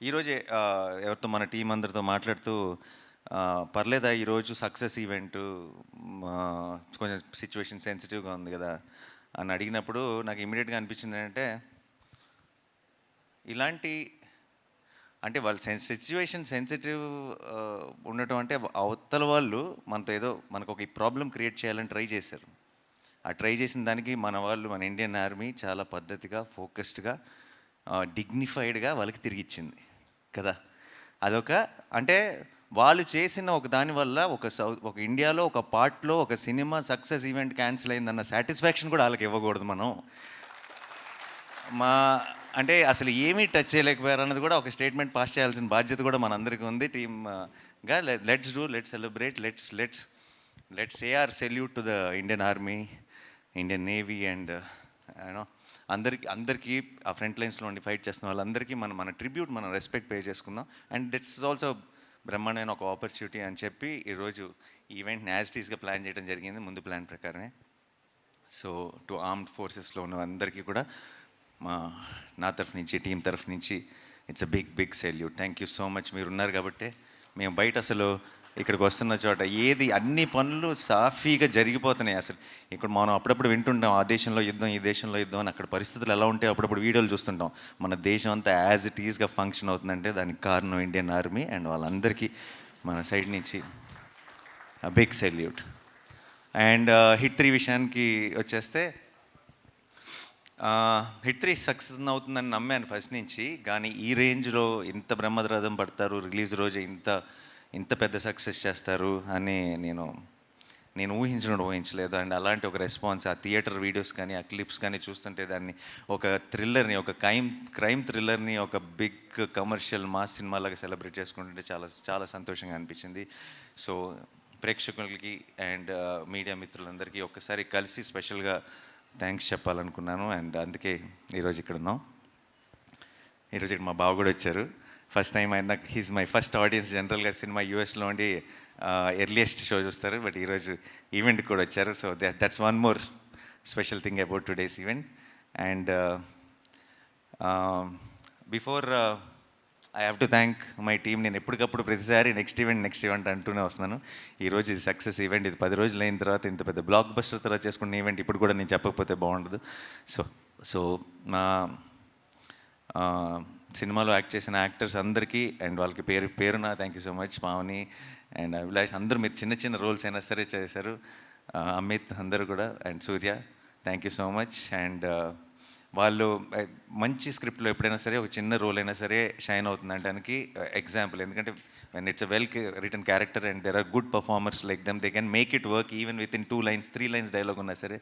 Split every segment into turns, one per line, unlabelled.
ఈరోజే ఎవరితో మన టీం అందరితో మాట్లాడుతూ పర్లేదా ఈరోజు సక్సెస్ ఈవెంటు కొంచెం సిచ్యువేషన్ సెన్సిటివ్గా ఉంది కదా అని అడిగినప్పుడు నాకు ఇమీడియట్గా అనిపించింది ఏంటంటే ఇలాంటి అంటే వాళ్ళు సిచ్యువేషన్ సెన్సిటివ్ ఉండటం అంటే అవతల వాళ్ళు మనతో ఏదో మనకు ఒక ప్రాబ్లం క్రియేట్ చేయాలని ట్రై చేశారు. ఆ ట్రై చేసిన దానికి మన వాళ్ళు మన ఇండియన్ ఆర్మీ చాలా పద్ధతిగా ఫోకస్డ్గా డిగ్నిఫైడ్గా వాళ్ళకి తిరిగిచ్చింది కదా. అదొక అంటే వాళ్ళు చేసిన ఒక దానివల్ల ఒక ఇండియాలో ఒక పార్ట్లో ఒక సినిమా సక్సెస్ ఈవెంట్ క్యాన్సిల్ అయిందన్న సాటిస్ఫాక్షన్ కూడా వాళ్ళకి ఇవ్వకూడదు మనం. మా అంటే అసలు ఏమీ టచ్ చేయలేకపోయారు అన్నది కూడా ఒక స్టేట్మెంట్ పాస్ చేయాల్సిన బాధ్యత కూడా మనందరికీ ఉంది టీమ్గా. Let's celebrate, let's say our salute to the Indian army, Indian navy and you know అందరికీ ఆ ఫ్రంట్ లైన్స్లో ఉండి ఫైట్ చేస్తున్న వాళ్ళందరికీ మన ట్రిబ్యూట్, మనం రెస్పెక్ట్ పే చేసుకుందాం. అండ్ దిట్స్ ఆల్సో బ్రహ్మాండమైన ఒక ఆపర్చునిటీ అని చెప్పి ఈరోజు ఈవెంట్ని యాజ్ టీస్గా ప్లాన్ చేయడం జరిగింది, ముందు ప్లాన్ ప్రకారమే. సో టు ఆర్మ్డ్ ఫోర్సెస్లో ఉన్న అందరికీ కూడా నా తరఫు నుంచి, టీం తరఫు నుంచి it's a big salute. Thank you so much. మీరు ఉన్నారు కాబట్టి మేము బయట అసలు ఇక్కడికి వస్తున్న చోట అన్ని పనులు సాఫీగా జరిగిపోతున్నాయి. అసలు ఇక్కడ మనం అప్పుడప్పుడు వింటుంటాం ఆ దేశంలో యుద్ధం, ఈ దేశంలో యుద్ధం అని. అక్కడ పరిస్థితులు ఎలా ఉంటే అప్పుడప్పుడు వీడియోలు చూస్తుంటాం. మన దేశం అంతా యాజ్ ఇట్ ఈజ్గా ఫంక్షన్ అవుతుందంటే దానికి కారణం ఇండియన్ ఆర్మీ అండ్ వాళ్ళందరికీ మన సైడ్ నుంచి బిగ్ సెల్యూట్. అండ్ హిట్ 3 విషయానికి వచ్చేస్తే హిట్ 3 సక్సెస్ అవుతుందని నమ్మాను ఫస్ట్ నుంచి. కానీ ఈ రేంజ్లో ఇంత బ్రహ్మరథం పడతారు, రిలీజ్ రోజు ఇంత పెద్ద సక్సెస్ చేస్తారు అని నేను ఊహించలేదు. అండ్ అలాంటి ఒక రెస్పాన్స్ ఆ థియేటర్ వీడియోస్ కానీ ఆ క్లిప్స్ కానీ చూస్తుంటే దాన్ని ఒక థ్రిల్లర్ని, ఒక క్రైమ్ థ్రిల్లర్ని ఒక బిగ్ కమర్షియల్ మాస్ సినిమాలాగా సెలబ్రేట్ చేసుకుంటుంటే చాలా చాలా సంతోషంగా అనిపించింది. సో ప్రేక్షకులకి అండ్ మీడియా మిత్రులందరికీ ఒక్కసారి కలిసి స్పెషల్గా థ్యాంక్స్ చెప్పాలనుకున్నాను. అండ్ అందుకే ఈరోజు ఇక్కడ ఉన్నాం. ఈరోజు ఇక్కడ మా బావ కూడా వచ్చారు. ఫస్ట్ టైం ఆయన హీస్ మై ఫస్ట్ ఆడియన్స్. జనరల్గా సినిమా యూఎస్లో ఉండి ఎర్లియస్ట్ షో చూస్తారు, బట్ ఈరోజు ఈవెంట్కి కూడా వచ్చారు. So that's one more special thing about today's event. And before I have to thank my team. నేను ఎప్పటికప్పుడు ప్రతిసారి నెక్స్ట్ ఈవెంట్ అంటూనే వస్తున్నాను. ఈరోజు ఇది సక్సెస్ ఈవెంట్. ఇది 10 రోజులు అయిన తర్వాత ఇంత పెద్ద బ్లాక్ బస్టర్ తర్వాత చేసుకున్న ఈవెంట్ ఇప్పుడు కూడా నేను చెప్పకపోతే బాగుండదు. సో నా సినిమాలో యాక్ట్ చేసిన యాక్టర్స్ అందరికీ అండ్ వాళ్ళకి పేరున thank you so much. Pavani and Abhilash అందరూ మీరు చిన్న రోల్స్ అయినా సరే చేశారు. అమిత్ అందరూ కూడా and Surya thank you so much. And వాళ్ళు మంచి స్క్రిప్ట్లో ఎప్పుడైనా సరే ఒక చిన్న రోల్ అయినా సరే షైన్ అవుతుంది అనడానికి ఎగ్జాంపుల్. ఎందుకంటే when it's a well written character and there are good performers like them, they can make it work even with in 2 lines 3 lines dialogue ఉన్నా సరే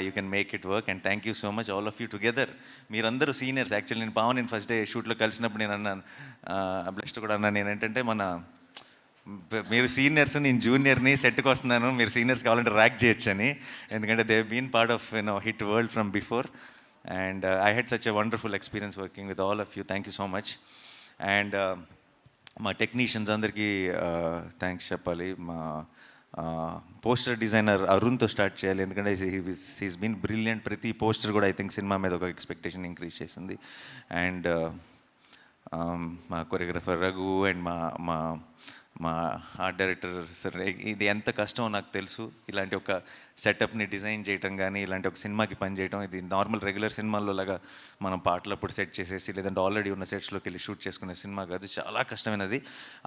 you can make it work. And thank you so much all of you together. మీరందరూ seniors. Actually నేను Pavan first day షూట్లో కలిసినప్పుడు నేను అన్నాను, blessed కూడా అన్నాను, నేనేంటంటే మీరు సీనియర్స్, నేను జూనియర్ని, సెట్కి వస్తున్నాను, మీరు సీనియర్స్ కావాలంటే ర్యాక్ చేయొచ్చు అని. ఎందుకంటే they been part of hit world from before. And I had such a wonderful experience working with all of you. Thank you so much. And మా టెక్నీషియన్స్ అందరికీ థ్యాంక్స్ చెప్పాలి. మా పోస్టర్ డిజైనర్ అరుణ్తో స్టార్ట్ చేయాలి, ఎందుకంటే he's been brilliant. ప్రతి poster కూడా I think cinema మీద ఒక ఎక్స్పెక్టేషన్ ఇంక్రీజ్ చేసింది. అండ్ మా కొరియోగ్రఫర్ రఘు అండ్ మా ఆర్ట్ డైరెక్టర్ సార్. ఇది ఎంత కష్టమో నాకు తెలుసు. ఇలాంటి ఒక సెటప్ని డిజైన్ చేయటం కానీ, ఇలాంటి ఒక సినిమాకి పని చేయటం, ఇది నార్మల్ రెగ్యులర్ సినిమాల్లో లాగా మనం పాటలప్పుడు సెట్ చేసేసి లేదంటే ఆల్రెడీ ఉన్న సెట్స్లోకి వెళ్ళి షూట్ చేసుకునే సినిమా కాదు, చాలా కష్టమైనది.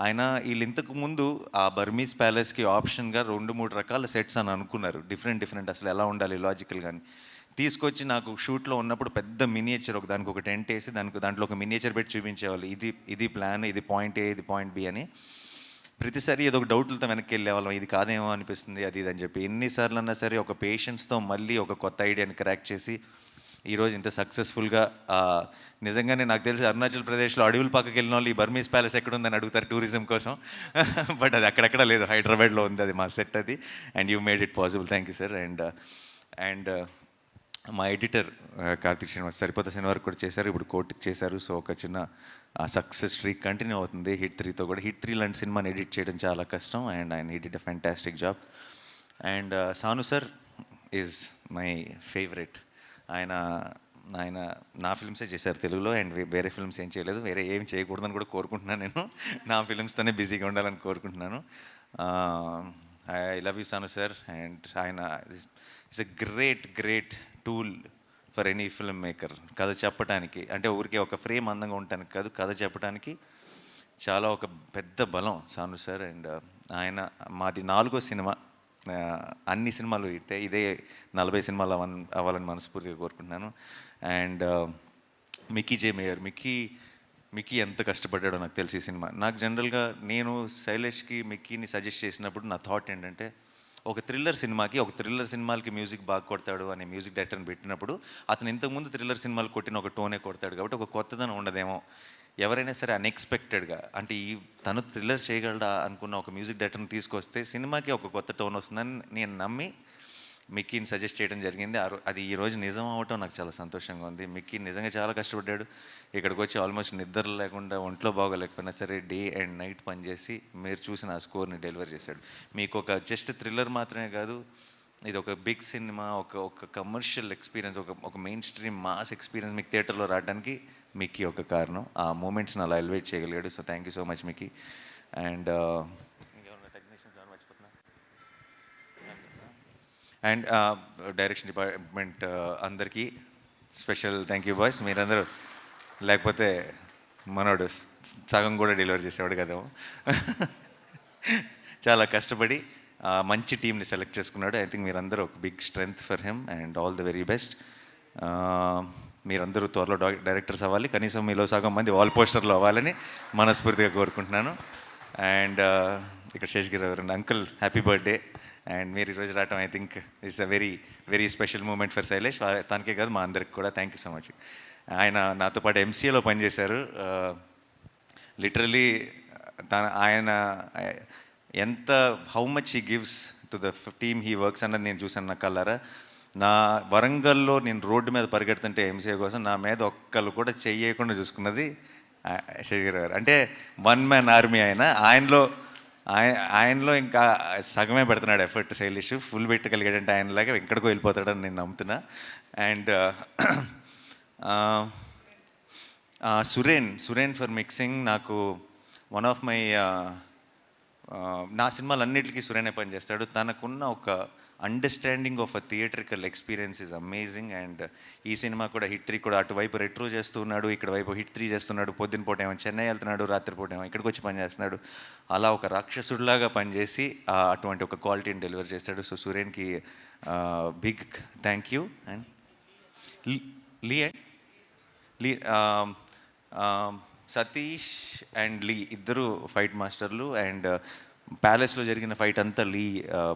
ఆయన వీళ్ళు ఇంతకు ముందు ఆ బర్మీస్ ప్యాలెస్కి ఆప్షన్గా 2-3 రకాల సెట్స్ అని అనుకున్నారు, డిఫరెంట్ అసలు ఎలా ఉండాలి లాజికల్ కానీ. తీసుకొచ్చి నాకు షూట్లో ఉన్నప్పుడు పెద్ద మినియేచర్ దానికి ఒక టెంట్ వేసి దాంట్లో ఒక మినియేచర్ పెట్టి చూపించేవాళ్ళు. ఇది ప్లాన్, ఇది పాయింట్ ఏ, ఇది పాయింట్ బి అని. ప్రతిసారి ఏదో ఒక డౌట్లతో వెనక్కి వెళ్ళేవాళ్ళం, ఇది కాదేమో అనిపిస్తుంది, అది అని చెప్పి. ఎన్నిసార్లు అన్నా సరే ఒక పేషెన్స్తో మళ్ళీ ఒక కొత్త ఐడియాని క్రాక్ చేసి ఈరోజు ఇంత సక్సెస్ఫుల్గా. నిజంగానే నాకు తెలిసి అరుణాచల్ ప్రదేశ్లో అడవుల పక్కకి వెళ్ళిన వాళ్ళు ఈ బర్మీస్ ప్యాలెస్ ఎక్కడుందని అడుగుతారు టూరిజం కోసం, బట్ అది అక్కడెక్కడ లేదు, హైదరాబాద్లో ఉంది అది మా సెట్ అది. And you made it possible. Thank you sir. And మా ఎడిటర్ కార్తిక్ శ్రీనివాస్ సరిపోతే శనివారం కూడా చేశారు, ఇప్పుడు కోర్టుకి చేశారు. సో ఒక చిన్న సక్సెస్ స్ట్రీక్ కంటిన్యూ అవుతుంది హిట్ 3తో కూడా. హిట్ 3 లాంటి సినిమాని ఎడిట్ చేయడం చాలా కష్టం అండ్ ఆయన he did a fantastic job. And Sanu sir is my favourite. ఆయన ఆయన నా ఫిల్మ్సే చేశారు తెలుగులో, అండ్ వేరే ఫిల్మ్స్ ఏం చేయలేదు, వేరే ఏం చేయకూడదని కూడా కోరుకుంటున్నాను. నేను నా ఫిల్మ్స్తోనే బిజీగా ఉండాలని కోరుకుంటున్నాను. I love you Sanu sir. And ఆయన it's a great tool for any film maker. కథ చెప్పడానికి, అంటే ఊరికే ఒక ఫ్రేమ్ అందంగా ఉండటానికి కాదు, కథ చెప్పడానికి చాలా ఒక పెద్ద బలం సాను సార్. అండ్ ఆయన మాది 4వ సినిమా, అన్ని సినిమాలు ఇదే 40 సినిమాలు అవ్వాలని మనస్ఫూర్తిగా కోరుకుంటున్నాను. And Mickey J mayor, Mickey ఎంత కష్టపడ్డాడో నాకు తెలిసి ఈ సినిమా. నాకు జనరల్గా నేను శైలేష్కి మిక్కీని సజెస్ట్ చేసినప్పుడు నా థాట్ ఏంటంటే, ఒక థ్రిల్లర్ సినిమాలకి మ్యూజిక్ బాగా కొడతాడు అనే మ్యూజిక్ డైరెక్టర్ని పెట్టినప్పుడు అతను ఇంతకుముందు థ్రిల్లర్ సినిమాలు కొట్టిన ఒక టోనే కొడతాడు కాబట్టి ఒక కొత్తదనం ఉండదేమో. ఎవరైనా సరే అన్ఎక్స్పెక్టెడ్గా, అంటే తను థ్రిల్లర్ చేయగలడా అనుకున్న ఒక మ్యూజిక్ డైరెక్టర్ని తీసుకొస్తే సినిమాకి ఒక కొత్త టోన్ వస్తుందని నేను నమ్మి మిక్కీని సజెస్ట్ చేయడం జరిగింది. అది ఈరోజు నిజం అవటం నాకు చాలా సంతోషంగా ఉంది. మిక్కీ నిజంగా చాలా కష్టపడ్డాడు. ఇక్కడికి వచ్చి ఆల్మోస్ట్ నిద్ర లేకుండా, ఒంట్లో బాగోలేకపోయినా సరే డే అండ్ నైట్ పనిచేసి మీరు చూసిన ఆ స్కోర్ని డెలివర్ చేశాడు. మీకు ఒక జస్ట్ థ్రిల్లర్ మాత్రమే కాదు, ఇది ఒక బిగ్ సినిమా, ఒక కమర్షియల్ ఎక్స్పీరియన్స్, ఒక మెయిన్ స్ట్రీమ్ మాస్ ఎక్స్పీరియన్స్ మీకు థియేటర్లో రావడానికి మిక్కీ ఒక కారణం. ఆ మూమెంట్స్ని అలా ఎలివేట్ చేయగలిగాడు. So thank you so much Mickey. And and direction department అందరికీ స్పెషల్ థ్యాంక్ యూ బాయ్స్. మీరందరూ లేకపోతే మనోడు సగం కూడా డెలివరీ చేసేవాడు కదేమో. చాలా కష్టపడి మంచి టీంని సెలెక్ట్ చేసుకున్నాడు. ఐ థింక్ మీరందరూ ఒక big strength for him and all the very best. మీరందరూ త్వరలో డైరెక్టర్స్ అవ్వాలి, కనీసం మీలో సగం మంది వాల్ పోస్టర్లో అవ్వాలని మనస్ఫూర్తిగా కోరుకుంటున్నాను. అండ్ ఇక్కడ శేషగిరి గారు అంకుల్ హ్యాపీ బర్త్డే. అండ్ మీరు ఈరోజు రావటం I think it's a very special moment for Shailesh. తనకే కాదు మా అందరికి కూడా థ్యాంక్ యూ సో మచ్. ఆయన నాతో పాటు ఎంసీఏలో పనిచేశారు. లిటరలీ ఆయన ఎంత how much he gives to the team he works అన్నది నేను చూసాను నా కళ్ళారా. నా వరంగల్లో నేను రోడ్డు మీద పరిగెడుతుంటే ఎంసీఏ కోసం నా మీద ఒక్కళ్ళు కూడా చెయ్యకుండా చూసుకున్నది శేఖర్ గారు. అంటే వన్ మ్యాన్ ఆర్మీ ఆయనలో ఇంకా సగమే పెడుతున్నాడు ఎఫర్ట్ శైలేష్. ఫుల్ పెట్టగలిగాడంటే ఆయనలాగా ఎక్కడికో వెళ్ళిపోతాడని నేను నమ్ముతున్నా. And Suren for mixing. నాకు వన్ ఆఫ్ మై నా సినిమాలన్నిటికీ సురేనే పనిచేస్తాడు. తనకున్న ఒక understanding of a theatrical experience is amazing. And ఈ సినిమా కూడా హిట్ 3 కూడా అటువైపు రెట్రో చేస్తున్నాడు, ఇక్కడ వైపు హిట్ 3 చేస్తున్నాడు. పొద్దున పూట ఏమో చెన్నై వెళ్తున్నాడు, రాత్రిపూట ఏమో ఇక్కడికి వచ్చి పనిచేస్తున్నాడు. అలా ఒక రాక్షసుడిలాగా పనిచేసి అటువంటి ఒక క్వాలిటీని డెలివర్ చేస్తాడు. సో సురేన్కి big thank you. And Lee Satish and Lee ఇద్దరు ఫైట్ మాస్టర్లు. అండ్ ప్యాలెస్లో జరిగిన ఫైట్ అంతా లీ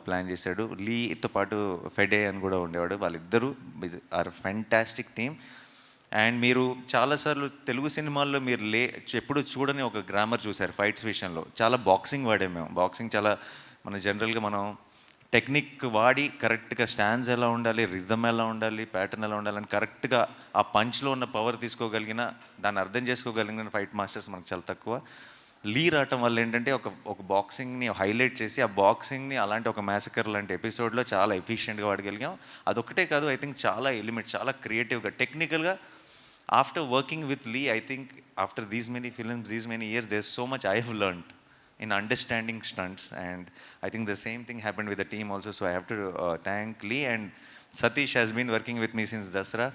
ప్లాన్ చేశాడు. లీతో పాటు ఫెడే అని కూడా ఉండేవాడు. వాళ్ళిద్దరూ ఆర్ ఫెంటాస్టిక్ టీమ్. అండ్ మీరు చాలాసార్లు తెలుగు సినిమాల్లో మీరు ఎప్పుడు చూడని ఒక గ్రామర్ చూశారు ఫైట్స్ విషయంలో. చాలా బాక్సింగ్ వాడాము మేము. బాక్సింగ్ చాలా జనరల్గా మనం టెక్నిక్ వాడి కరెక్ట్గా స్టాండ్స్ ఎలా ఉండాలి, రిథమ్ ఎలా ఉండాలి, ప్యాటర్న్ ఎలా ఉండాలని కరెక్ట్గా ఆ పంచ్లో ఉన్న పవర్ తీసుకోగలిగిన, దాన్ని అర్థం చేసుకోగలిగిన ఫైట్ మాస్టర్స్ మనకు చాలా తక్కువ. లీ రావటం వల్ల ఏంటంటే ఒక బాక్సింగ్ని హైలైట్ చేసి ఆ బాక్సింగ్ని అలాంటి ఒక మ్యాసకర్ లాంటి ఎపిసోడ్లో చాలా ఎఫిషియెంట్గా వాడగలిగాం. అదొక్కటే కాదు, ఐ థింక్ చాలా ఎలిమెంట్, చాలా క్రియేటివ్గా, టెక్నికల్గా. After working with Lee, I think after these many films, these many years, there so much I have learned in understanding stunts, and I think the same thing happened with the team also. So I have to thank Lee. And Satish has been working with me since Dasra.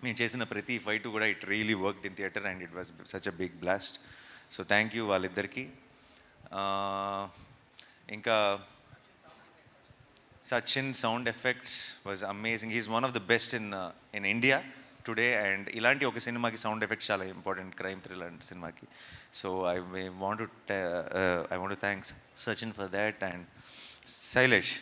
నేను చేసిన ప్రతి fight కూడా it really worked in theatre and it was such a big blast. So thank you వాళ్ళిద్దరికి. ఇంకా Sachin sound effects was amazing. He's one of the best in India today. And ఇలాంటి ఒక సినిమాకి sound effects చాలా important, crime thriller సినిమాకి. So I want to thanks Sachin for that. And Shailesh,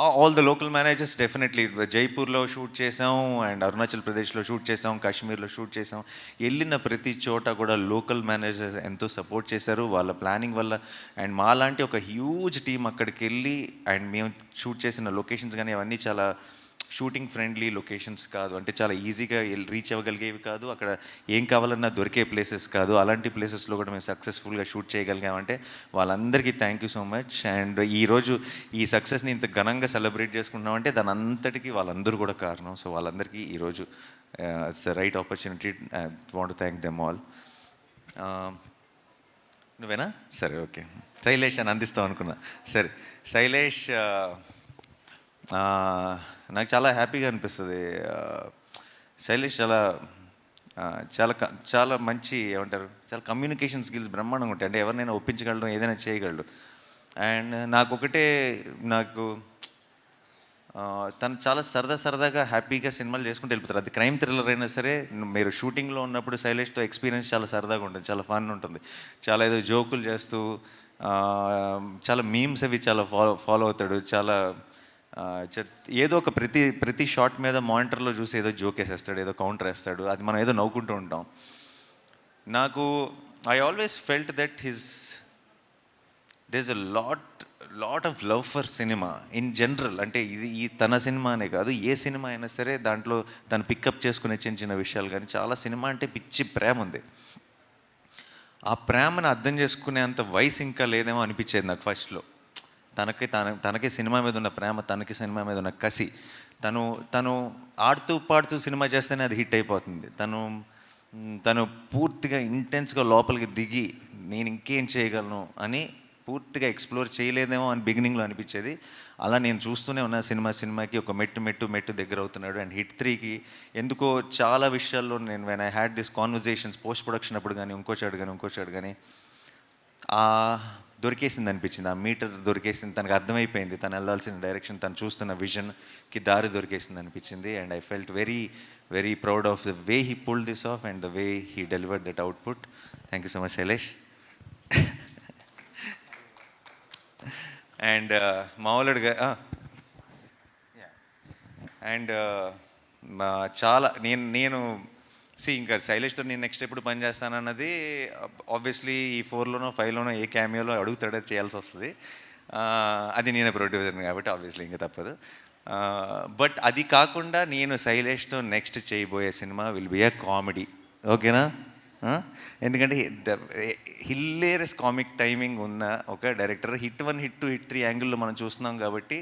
all the local managers definitely. జైపూర్లో shoot చేసాం, and అరుణాచల్ ప్రదేశ్లో shoot చేసాం, కాశ్మీర్లో షూట్ చేసాం. వెళ్ళిన ప్రతి చోట కూడా లోకల్ మేనేజర్స్ ఎంతో సపోర్ట్ చేశారు వాళ్ళ ప్లానింగ్ వల్ల. అండ్ మాలాంటి ఒక హ్యూజ్ టీం అక్కడికి వెళ్ళి, అండ్ మేము షూట్ చేసిన లొకేషన్స్ కానీ అవన్నీ చాలా షూటింగ్ ఫ్రెండ్లీ లొకేషన్స్ కాదు, అంటే చాలా ఈజీగా రీచ్ అవ్వగలిగేవి కాదు, అక్కడ ఏం కావాలన్నా దొరికే ప్లేసెస్ కాదు. అలాంటి ప్లేసెస్లో కూడా మేము సక్సెస్ఫుల్గా షూట్ చేయగలిగామంటే వాళ్ళందరికీ thank you so much. And ఈరోజు ఈ సక్సెస్ని ఇంత ఘనంగా సెలబ్రేట్ చేసుకుంటున్నామంటే దాని అంతటికీ వాళ్ళందరూ కూడా కారణం. సో వాళ్ళందరికీ ఈరోజు it's the right opportunity. I want to thank them all. నువ్వేనా? సరే, ఓకే. శైలేష్ అని అందిస్తాం అనుకున్నా. సరే, శైలేష్ నాకు చాలా హ్యాపీగా అనిపిస్తుంది. శైలేష్ చాలా చాలా చాలా మంచి, ఏమంటారు, చాలా కమ్యూనికేషన్ స్కిల్స్ బ్రహ్మాండంగా ఉంటాయి. అంటే ఎవరినైనా ఒప్పించగలడు, ఏదైనా చేయగలడు. అండ్ నాకు తను చాలా సరదాగా హ్యాపీగా సినిమాలు చేసుకుంటూ వెళ్ళిపోతారు. అది క్రైమ్ థ్రిల్లర్ అయినా సరే, మీరు షూటింగ్లో ఉన్నప్పుడు శైలేష్తో ఎక్స్పీరియన్స్ చాలా సరదాగా ఉంటుంది, చాలా ఫన్ ఉంటుంది. చాలా ఏదో జోకులు చేస్తూ చాలా మీమ్స్ అవి చాలా ఫాలో అవుతాడు. చాలా ఏదో ఒక ప్రతి షాట్ మీద మానిటర్లో చూసి ఏదో జోక్ వేసేస్తాడు, ఏదో కౌంటర్ వేస్తాడు. అది మనం ఏదో నవ్వుకుంటూ ఉంటాం. I always felt that there's a lot of love for cinema in general. అంటే ఈ తన సినిమా అనే కాదు, ఏ సినిమా అయినా సరే దాంట్లో తను పికప్ చేసుకునే చిన్న విషయాలు కానీ చాలా సినిమా అంటే పిచ్చి ప్రేమ ఉంది. ఆ ప్రేమను అర్థం చేసుకునే అంత వయసు ఇంకా లేదేమో అనిపించేది నాకు ఫస్ట్లో. తనకి సినిమా మీద ఉన్న ప్రేమ, తనకి సినిమా మీద ఉన్న కసి, తను ఆడుతూ పాడుతూ సినిమా చేస్తేనే అది హిట్ అయిపోతుంది. తను పూర్తిగా ఇంటెన్స్గా లోపలికి దిగి నేను ఇంకేం చేయగలను అని పూర్తిగా ఎక్స్ప్లోర్ చేయలేదేమో అని బిగినింగ్లో అనిపించేది. అలా నేను చూస్తూనే ఉన్న సినిమాకి ఒక మెట్టు దగ్గర అవుతున్నాడు. అండ్ హిట్ 3కి ఎందుకో చాలా విషయాల్లో నేను when I had this conversations post production అప్పుడు కానీ ఇంకోచాడు కానీ దొరికేసింది అనిపించింది. ఆ మీటర్ దొరికేసింది, తనకు అర్థమైపోయింది తను వెళ్ళాల్సిన డైరెక్షన్, తను చూస్తున్న విజన్కి దారి దొరికేసింది అనిపించింది. And I felt very very proud of the way he pulled this of and the way he delivered that output. Thank you so much Shailesh. And మామూలుగా అండ్ చాలా నేను ఇంకా శైలేష్తో నేను నెక్స్ట్ ఎప్పుడు పని చేస్తానన్నది ఆబ్వియస్లీ ఈ 4లోనో 5లోనో ఏ క్యామియోలో అడుగుతాడో చేయాల్సి వస్తుంది. అది నేనే ప్రొడ్యూసర్ని కాబట్టి ఆబ్వియస్లీ ఇంకా తప్పదు. బట్ అది కాకుండా నేను శైలేష్తో నెక్స్ట్ చేయబోయే cinema will be A comedy. ఓకేనా? ఎందుకంటే హిల్లేరియస్ కామిక్ టైమింగ్ ఉన్న ఒక డైరెక్టర్. హిట్ 1, హిట్ 2, హిట్ 3 యాంగిల్లో మనం చూస్తున్నాం కాబట్టి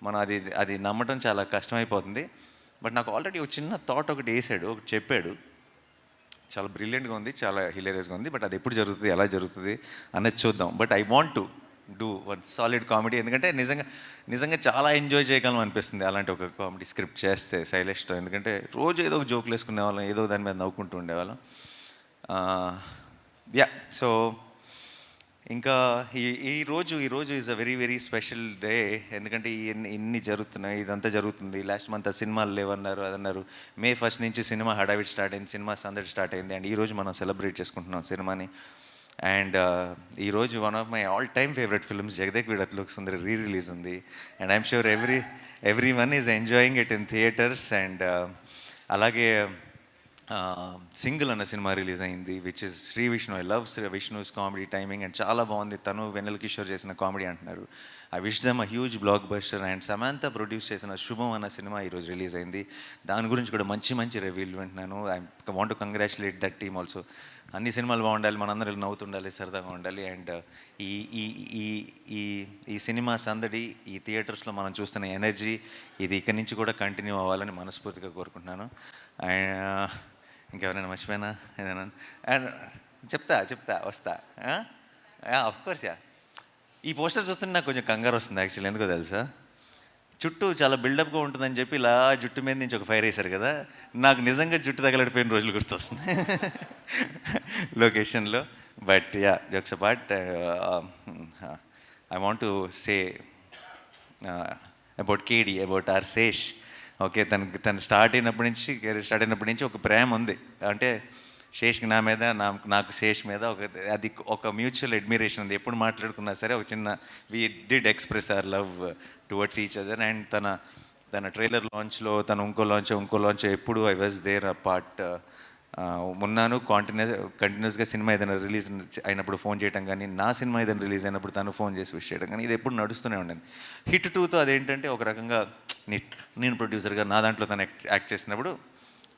మనం అది నమ్మటం చాలా కష్టమైపోతుంది. బట్ నాకు ఆల్రెడీ ఒక చిన్న థాట్ ఒకటి చెప్పాడు. చాలా బ్రిలియంట్గా ఉంది, చాలా హిలేరియస్గా ఉంది. బట్ అది ఎప్పుడు జరుగుతుంది, ఎలా జరుగుతుంది అనేది చూద్దాం. But I want to do one solid comedy. ఎందుకంటే నిజంగా చాలా ఎంజాయ్ చేయగలం అనిపిస్తుంది అలాంటి ఒక కామెడీ స్క్రిప్ట్ చేస్తే శైలేష్తో. ఎందుకంటే రోజు ఏదో ఒక జోకులు వేసుకునే వాళ్ళం, ఏదో దాని మీద నవ్వుకుంటూ ఉండేవాళ్ళం. సో ఇంకా ఈరోజు is a very very special day. ఎందుకంటే ఇన్ని జరుగుతున్నాయి, ఇదంతా జరుగుతుంది. లాస్ట్ మంత్ సినిమాలు లేవన్నారు, అదన్నారు. May 1 నుంచి సినిమా హడావిడి స్టార్ట్ అయింది, సినిమా సందడి స్టార్ట్ అయింది. అండ్ ఈరోజు మనం సెలబ్రేట్ చేసుకుంటున్నాం సినిమాని. అండ్ ఈరోజు one of my all time favourite films Jagadeka Veerudu Athiloka Sundari release ఉంది. And I'm sure every one is enjoying it in theatres. And అలాగే సింగిల్ అన్న సినిమా రిలీజ్ అయింది, which is Shri Vishnu. I love Shri Vishnu's comedy timing and చాలా బాగుంది. తను వెన్నెల కిషోర్ చేసిన కామెడీ అంటున్నారు. I wish them a huge blockbuster. And Samantha produce చేసిన శుభం అన్న సినిమా ఈరోజు రిలీజ్ అయింది. దాని గురించి కూడా మంచి రివ్యూలు వింటున్నాను. I want to congratulate that team also. అన్ని సినిమాలు బాగుండాలి, మనందరం నవ్వుతుండాలి, సరదాగా ఉండాలి. అండ్ ఈ సినిమా సందడి, ఈ థియేటర్స్లో మనం చూస్తున్న ఎనర్జీ, ఇది ఇక్కడి నుంచి కూడా కంటిన్యూ అవ్వాలని మనస్ఫూర్తిగా కోరుకుంటున్నాను. అండ్ ఇంకెవరైనా మర్చిపోయినా ఏదైనా అండ్ చెప్తా వస్తా. అఫ్కోర్స్ ఈ పోస్టర్ చూస్తుంటే నాకు కొంచెం కంగారు వస్తుంది యాక్చువల్లీ. ఎందుకో తెలుసా, చుట్టూ చాలా బిల్డప్గా ఉంటుందని చెప్పి ఇలా జుట్టు మీద నుంచి ఒక ఫైర్ వేశారు కదా, నాకు నిజంగా జుట్టు తగలడిపోయిన రోజులు గుర్తొస్తుంది లొకేషన్లో. But jokes apart, I want to say about KD, about our Sesh. Okay, తను స్టార్ట్ అయినప్పటి నుంచి ఒక ప్రేమ ఉంది. అంటే శేష్కి నా మీద, నాకు శేష్ మీద ఒక మ్యూచువల్ అడ్మిరేషన్ ఉంది. ఎప్పుడు మాట్లాడుకున్నా సరే ఒక చిన్న we did express our love towards each other. And తన ట్రైలర్ లాంచ్లో, తను ఇంకో లాంచ్ ఎప్పుడు I was there a part ఉన్నాను. కంటిన్యూస్గా సినిమా ఏదైనా రిలీజ్ అయినప్పుడు ఫోన్ చేయడం కానీ, నా సినిమా ఏదైనా రిలీజ్ అయినప్పుడు తను ఫోన్ చేసి విష్ చేయడం కానీ, ఇది ఎప్పుడు నడుస్తూనే ఉండేది. హిట్ 2తో అదేంటంటే ఒక రకంగా నేను ప్రొడ్యూసర్గా నా దాంట్లో తను యాక్ట్ చేసినప్పుడు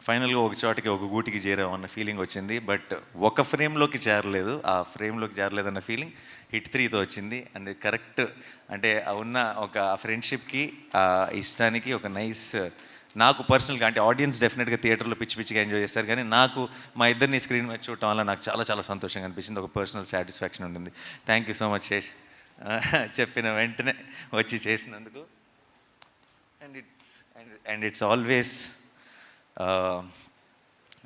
ఫైనల్గా ఒక చోటకి ఒక గూటికి చేరామన్న ఫీలింగ్ వచ్చింది. బట్ ఒక ఫ్రేమ్లోకి చేరలేదు, ఆ ఫ్రేమ్లోకి చేరలేదన్న ఫీలింగ్ హిట్ 3తో వచ్చింది. అండ్ కరెక్ట్ అంటే ఉన్న ఒక ఫ్రెండ్షిప్కి ఇష్టానికి ఒక నైస్, నాకు పర్సనల్గా అంటే ఆడియన్స్ డెఫినెట్గా థియేటర్లో పిచ్చి పిచ్చిగా ఎంజాయ్ చేస్తారు, కానీ నాకు మా ఇద్దరిని స్క్రీన్ మీద చూడటం వల్ల నాకు చాలా చాలా సంతోషంగా అనిపించింది, ఒక పర్సనల్ సాటిస్ఫాక్షన్ ఉంటుంది. Thank you so much Sesh, చెప్పిన వెంటనే వచ్చి చేసినందుకు. And it's always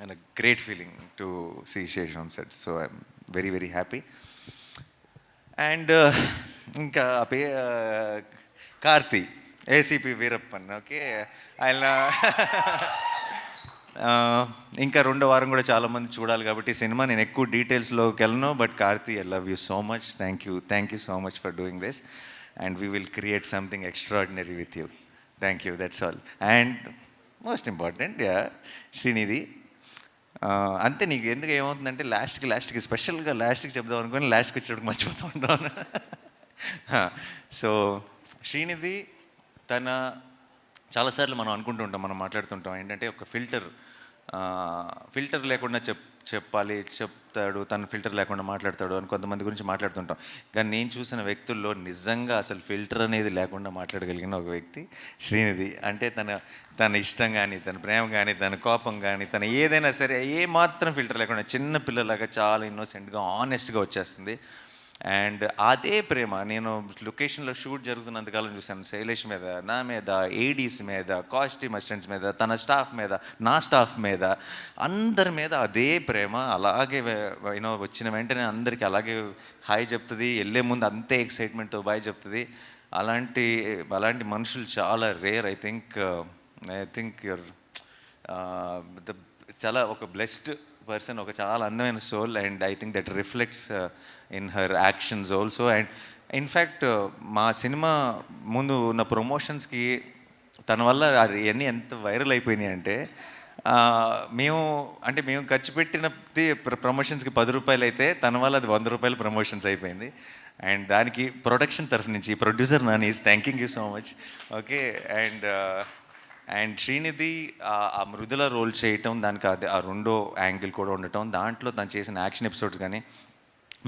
and a great feeling to see Shesh on set. So I'm very, very happy. And ఇంకా కార్తీ ఏసీపీ వీరప్పన్, ఓకే ఆయన ఇంకా రెండో వారం కూడా చాలామంది చూడాలి కాబట్టి సినిమా నేను ఎక్కువ డీటెయిల్స్లోకి వెళ్ళను. But Karthi, I love you so much. Thank you so much for doing this, and we will create something extraordinary with you. Thank you, that's all. And most important Srinidhi, అంతే. నీకు ఎందుకు ఏమవుతుందంటే లాస్ట్కి స్పెషల్గా లాస్ట్కి చెప్దాం అనుకుని లాస్ట్కి వచ్చేటప్పుడు మర్చిపోతూ ఉంటాను. సో శ్రీనిధి తన చాలాసార్లు మనం అనుకుంటుంటాం, మనం మాట్లాడుతుంటాం ఏంటంటే ఒక ఫిల్టర్ లేకుండా చెప్తాడు, తను ఫిల్టర్ లేకుండా మాట్లాడతాడు అని కొంతమంది గురించి మాట్లాడుతుంటాం. కానీ నేను చూసిన వ్యక్తుల్లో నిజంగా అసలు ఫిల్టర్ అనేది లేకుండా మాట్లాడగలిగిన ఒక వ్యక్తి శ్రీనిధి. అంటే తన ఇష్టం కానీ, తన ప్రేమ కానీ, తన కోపం కానీ, తన ఏదైనా సరే ఏ మాత్రం ఫిల్టర్ లేకుండా చిన్న పిల్లలాగా చాలా ఇన్నోసెంట్గా ఆనెస్ట్గా వచ్చేస్తుంది. అండ్ అదే ప్రేమ నేను లొకేషన్లో షూట్ జరుగుతున్నంతకాలం చూశాను. శైలేష్ మీద, నా మీద, ఏడీస్ మీద, కాస్ట్యూమ్ అసిస్టెంట్స్ మీద, తన స్టాఫ్ మీద, నా స్టాఫ్ మీద, అందరి మీద అదే ప్రేమ. అలాగే వచ్చిన వెంటనే అందరికీ అలాగే హాయ్ చెప్తుంది, వెళ్ళే ముందు అంతే ఎక్సైట్మెంట్తో బాయ్ చెప్తుంది. అలాంటి మనుషులు చాలా రేర్. ఐ థింక్ యూర్ చాలా ఒక బ్లెస్డ్ పర్సన్, ఒక చాలా అందమైన soul. And I think that reflects in her actions also. And in fact మా సినిమా ముందు ఉన్న ప్రమోషన్స్కి తన వల్ల ఇవన్నీ ఎంత వైరల్ అయిపోయినాయి అంటే, మేము ఖర్చు పెట్టినది ప్రమోషన్స్కి 10 రూపాయలు అయితే తన వల్ల అది 100 రూపాయలు ప్రమోషన్స్ అయిపోయింది. అండ్ దానికి ప్రొడక్షన్ తరఫు నుంచి producer Nani is thanking you so much, okay. And Srinidhi ఆ మృదుల రోల్ చేయటం, దానికి అది ఆ రెండో యాంగిల్ కూడా ఉండటం, దాంట్లో తను చేసిన యాక్షన్ ఎపిసోడ్స్ కానీ,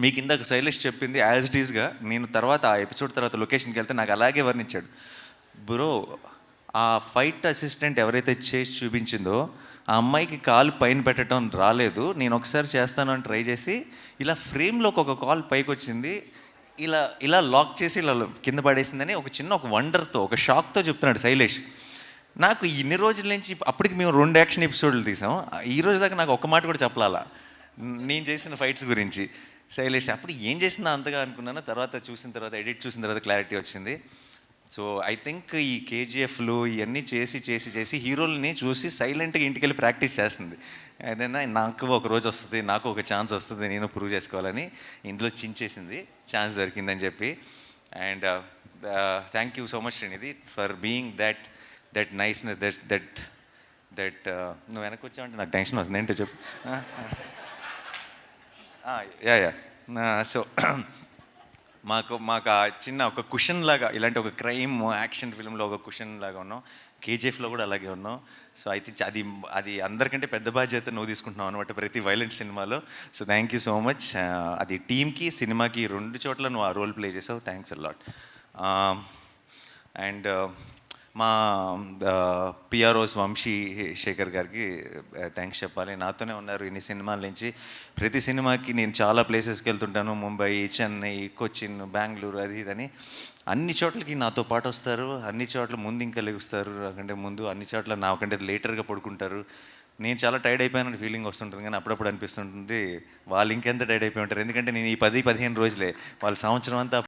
మీ కింద శైలేష్ చెప్పింది యాజ్ ఇట్ ఈస్గా నేను తర్వాత ఆ ఎపిసోడ్ తర్వాత లొకేషన్కి వెళ్తే నాకు అలాగే వర్ణించాడు. బ్రో, ఆ ఫైట్ అసిస్టెంట్ ఎవరైతే చేసి చూపించిందో ఆ అమ్మాయికి కాలు పైన పెట్టడం రాలేదు, నేను ఒకసారి చేస్తాను అని ట్రై చేసి ఇలా ఫ్రేమ్లోకి ఒక కాల్ పైకి వచ్చింది, ఇలా లాక్ చేసి ఇలా కింద పడేసిందని ఒక వండర్తో, ఒక షాక్తో చెప్తున్నాడు శైలేష్. నాకు ఇన్ని రోజుల నుంచి అప్పటికి మేము 2 యాక్షన్ ఎపిసోడ్లు తీసాం, ఈ రోజు దాకా నాకు ఒక్క మాట కూడా చెప్పాలా నేను చేసిన ఫైట్స్ గురించి. శైలేష్ అప్పుడు ఏం చేసిందా అంతగా అనుకున్నాను, ఎడిట్ చూసిన తర్వాత క్లారిటీ వచ్చింది. సో ఐ థింక్ ఈ కేజీఎఫ్లు ఇవన్నీ చేసి హీరోలని చూసి సైలెంట్గా ఇంటికి వెళ్ళి ప్రాక్టీస్ చేస్తుంది. ఏదైనా నాకు ఒక రోజు వస్తుంది, నాకు ఒక ఛాన్స్ వస్తుంది, నేను ప్రూవ్ చేసుకోవాలని ఇందులో చించేసింది, ఛాన్స్ దొరికిందని చెప్పి. And thank you so much Srinidhi for being that niceness, that నువ్వు వెనక్కి వచ్చావంటే నాకు టెన్షన్ వస్తుంది, ఏంటో చెప్పు. యా సో మాకు ఆ చిన్న ఒక కుషన్ లాగా, ఇలాంటి ఒక క్రైమ్ యాక్షన్ ఫిల్మ్లో ఒక కుషన్ లాగా ఉన్నాం, కేజీఎఫ్లో కూడా అలాగే ఉన్నాం. సో ఐ థింక్ అది అందరికంటే పెద్ద బాధ్యత నువ్వు తీసుకుంటున్నావు అనమాట ప్రతి వైలెంట్ సినిమాలో. So thank you so much. అది టీమ్కి, సినిమాకి 2 చోట్ల నువ్వు ఆ రోల్ ప్లే చేసావు. Thanks a lot. అండ్ మా పిఆర్ఓస్ వంశీ శేఖర్ గారికి థ్యాంక్స్ చెప్పాలి. నాతోనే ఉన్నారు ఇన్ని సినిమాల నుంచి. ప్రతి సినిమాకి నేను చాలా ప్లేసెస్కి వెళ్తుంటాను, ముంబై, చెన్నై, కొచ్చిన్, బెంగళూరు, అది ఇదని. అన్ని చోట్లకి నాతో పాటు వస్తారు, అన్ని చోట్ల ముందు ఇంకా లెగుస్తారు నాకంటే ముందు, అన్ని చోట్ల నాకంటే లేటర్గా పడుకుంటారు. నేను చాలా టైర్డ్ అయిపోయానని ఫీలింగ్ వస్తుంటుంది, కానీ అప్పుడప్పుడు అనిపిస్తుంటుంది వాళ్ళు ఇంకెంత టైర్డ్ అయిపోయి ఉంటారు. ఎందుకంటే నేను ఈ 10-15 రోజులే, వాళ్ళ సంవత్సరం అంతా